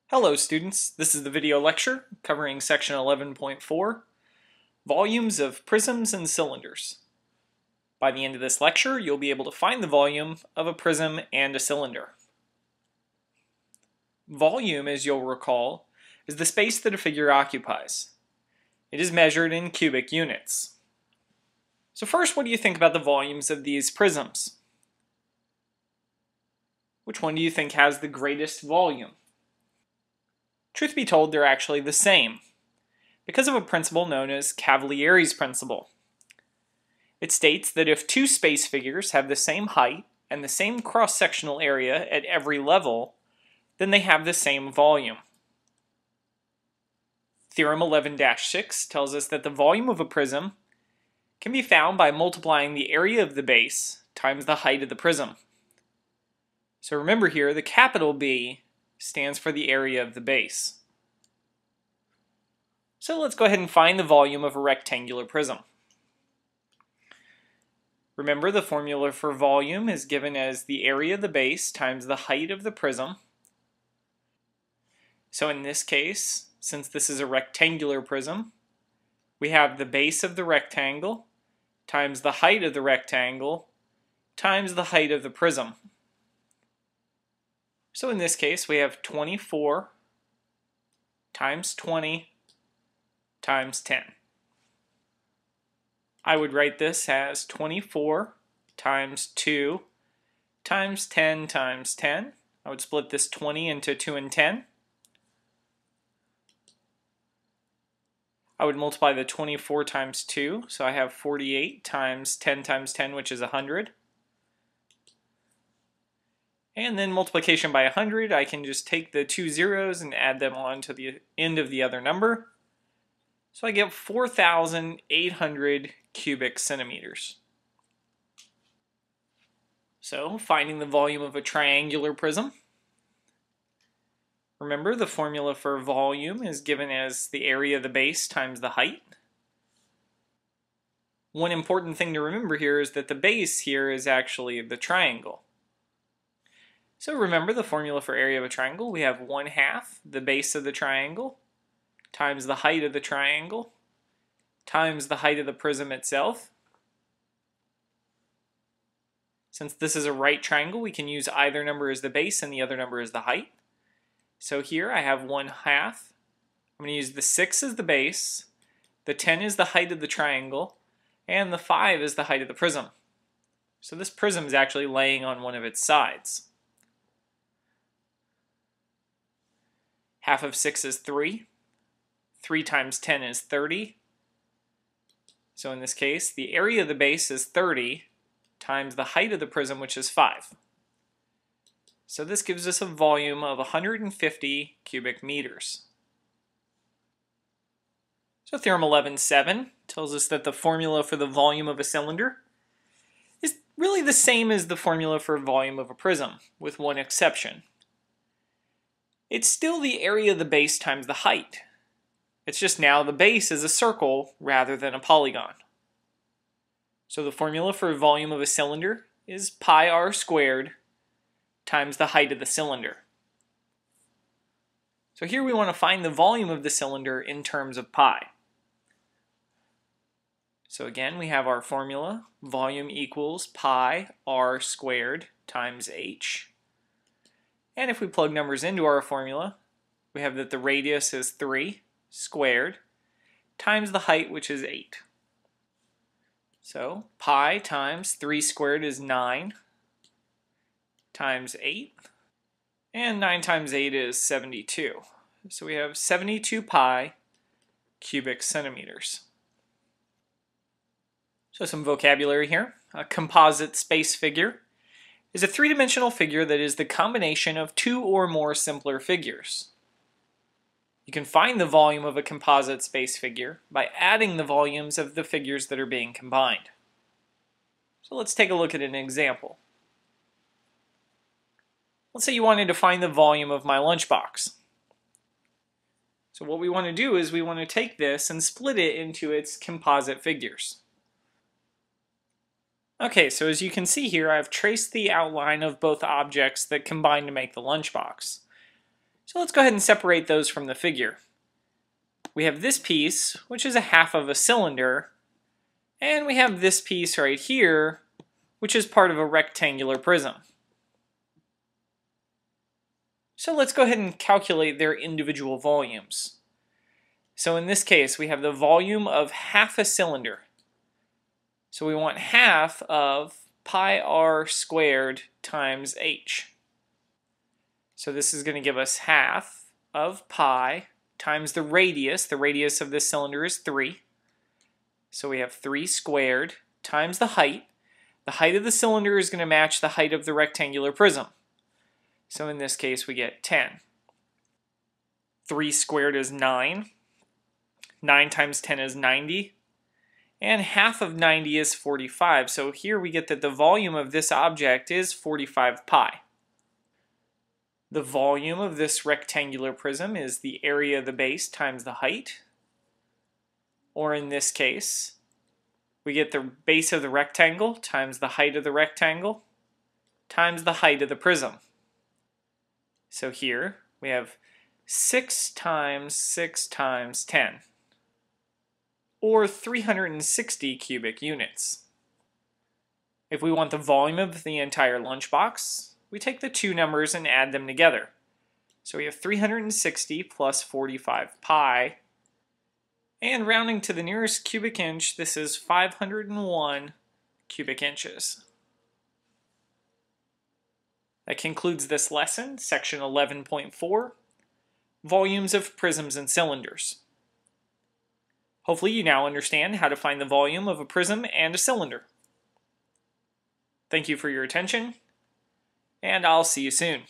Hello students, this is the video lecture covering section 11.4, volumes of prisms and cylinders. By the end of this lecture, you'll be able to find the volume of a prism and a cylinder. Volume, as you'll recall, is the space that a figure occupies. It is measured in cubic units. So first, what do you think about the volumes of these prisms? Which one do you think has the greatest volume? Truth be told, they're actually the same, because of a principle known as Cavalieri's principle. It states that if two space figures have the same height and the same cross-sectional area at every level, then they have the same volume. Theorem 11-6 tells us that the volume of a prism can be found by multiplying the area of the base times the height of the prism. So remember here, the capital B stands for the area of the base. So let's go ahead and find the volume of a rectangular prism. Remember, the formula for volume is given as the area of the base times the height of the prism. So in this case, since this is a rectangular prism, we have the base of the rectangle times the height of the rectangle times the height of the prism. So in this case, we have 24 times 20 times 10. I would write this as 24 times 2 times 10 times 10. I would split this 20 into 2 and 10. I would multiply the 24 times 2, so I have 48 times 10 times 10, which is 100. And then multiplication by 100, I can just take the two zeros and add them on to the end of the other number. So I get 4,800 cubic centimeters. So finding the volume of a triangular prism. Remember, the formula for volume is given as the area of the base times the height. One important thing to remember here is that the base here is actually the triangle. So remember the formula for area of a triangle. We have 1/2 the base of the triangle times the height of the triangle times the height of the prism itself. Since this is a right triangle, we can use either number as the base and the other number as the height. So here I have 1/2. I'm going to use the 6 as the base, the 10 is the height of the triangle, and the 5 is the height of the prism. So this prism is actually laying on one of its sides. 1/2 of 6 is 3. 3 times 10 is 30. So in this case, the area of the base is 30 times the height of the prism, which is 5. So this gives us a volume of 150 cubic meters. So Theorem 11-7 tells us that the formula for the volume of a cylinder is really the same as the formula for volume of a prism, with one exception. It's still the area of the base times the height. It's just now the base is a circle rather than a polygon. So the formula for volume of a cylinder is pi r squared times the height of the cylinder. So here we want to find the volume of the cylinder in terms of pi. So again, we have our formula, volume equals pi r squared times h. And if we plug numbers into our formula, we have that the radius is 3 squared times the height, which is 8. So pi times 3 squared is 9 times 8. And 9 times 8 is 72. So we have 72 pi cubic centimeters. So some vocabulary here. A composite space figure is a three-dimensional figure that is the combination of two or more simpler figures. You can find the volume of a composite space figure by adding the volumes of the figures that are being combined. So let's take a look at an example. Let's say you wanted to find the volume of my lunchbox. So what we want to do is we want to take this and split it into its composite figures. Okay, so as you can see here, I've traced the outline of both objects that combine to make the lunchbox. So let's go ahead and separate those from the figure. We have this piece, which is a half of a cylinder, and we have this piece right here, which is part of a rectangular prism. So let's go ahead and calculate their individual volumes. So in this case, we have the volume of half a cylinder. So we want half of pi r squared times h. So this is going to give us half of pi times the radius. The radius of this cylinder is 3. So we have 3 squared times the height. The height of the cylinder is going to match the height of the rectangular prism. So in this case, we get 10. 3 squared is 9. 9 times 10 is 90. And half of 90 is 45. So here we get that the volume of this object is 45 pi. The volume of this rectangular prism is the area of the base times the height. Or in this case, we get the base of the rectangle times the height of the rectangle times the height of the prism. So here we have 6 times 6 times 10, or 360 cubic units. If we want the volume of the entire lunchbox, we take the two numbers and add them together. So we have 360 plus 45 pi, and rounding to the nearest cubic inch, this is 501 cubic inches. That concludes this lesson, section 11.4, volumes of prisms and cylinders. Hopefully you now understand how to find the volume of a prism and a cylinder. Thank you for your attention, and I'll see you soon.